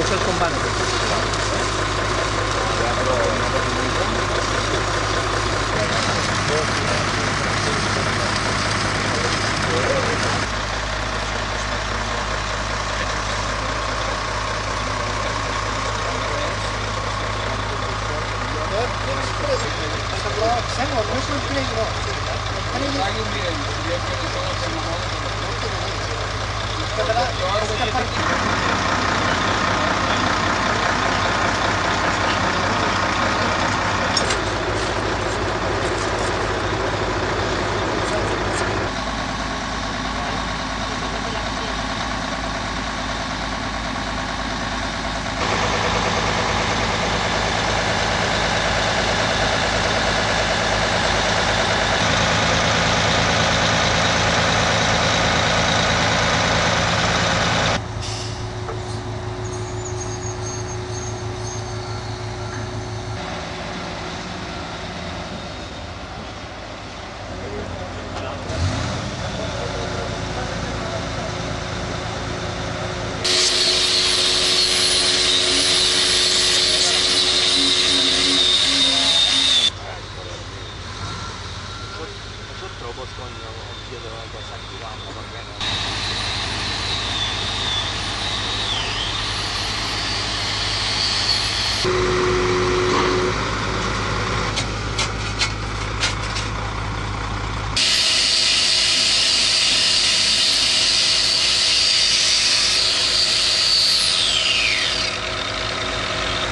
mucho el combate.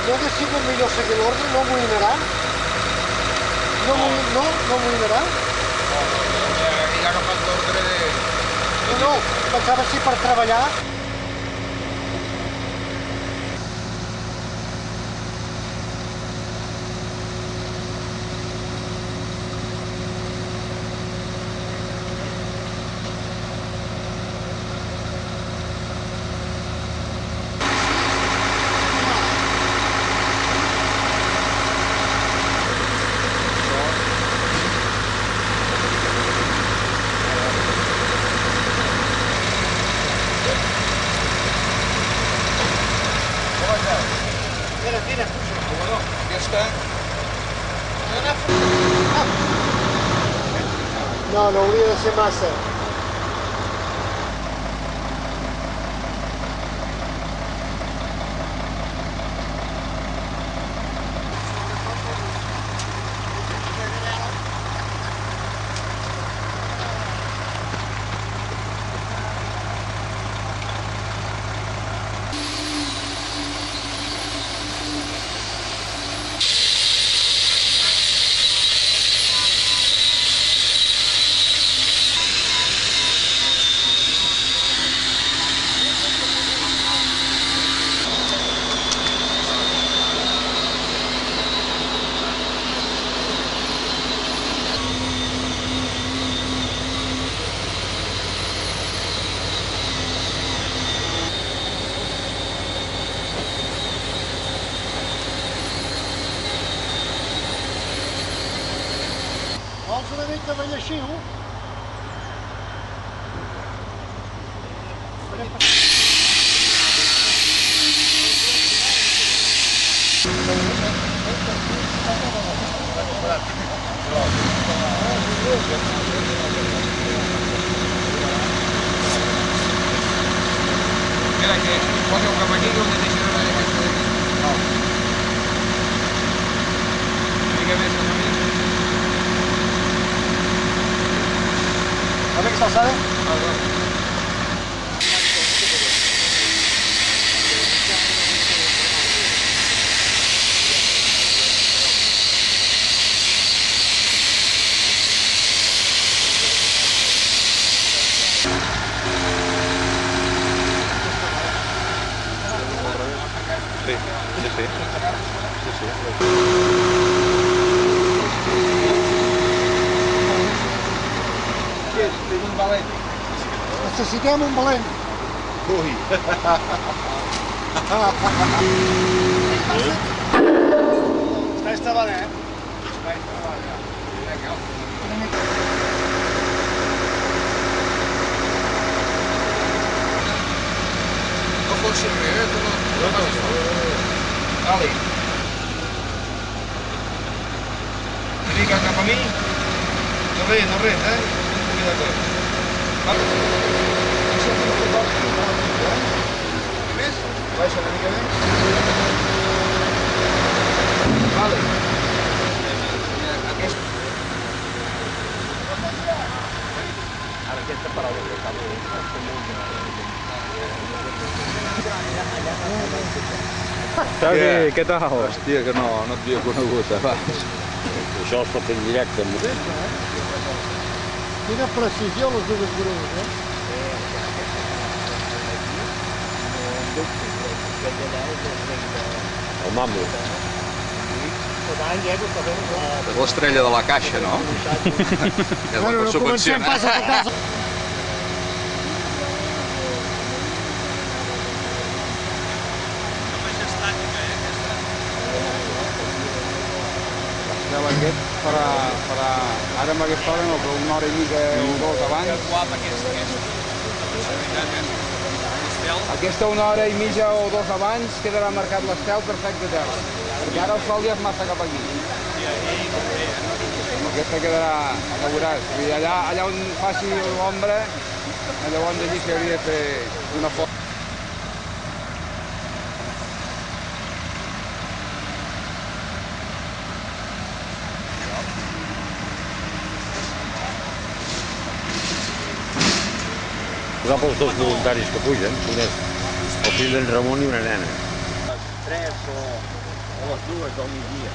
No hauria sigut millor seguir l'ordre, no amoïnarà? No amoïnarà? Ell ha agafat l'ordre de... No, pensava si per treballar. Mira. Aquesta... No hauria de ser massa. Vols una mica de lleixiu? Espera, que pone un caballero donde te hicieron la defensa de... No. Dígame eso también. ¿Dónde que está, sabe? Tinc un valent. Necessitem un valent. Ui. Està valent, eh? No fos res, tu no passes Vale. Fica cap a mi. No res, Cuida't. Vale. Més? Baixa una mica més. Vale. Ara aquesta paraula que acabo de dir, Xavi, què tal? Hòstia, que no et havia conegut abans. això es pot fer en directe. Quina precisió les dues grues, eh? El mamut. És l'estrella de la caixa, no? És la que subvenciona. Passa a casa. L'estel aquest farà... Ara amb aquesta hora no, però una hora i mitja o dos abans. Aquesta una hora i mitja o dos abans quedarà marcat l'estel perfecte a terra. Perquè ara el sol ja es massa cap aquí. Aquesta quedarà, ja veuràs. Allà on faci l'ombra, llavors allí s'hauria de fer una foto. Posar pels dos voluntaris que pugen, un és el fill d'en Ramon i una nena. A les 3 o a les 2 del migdia.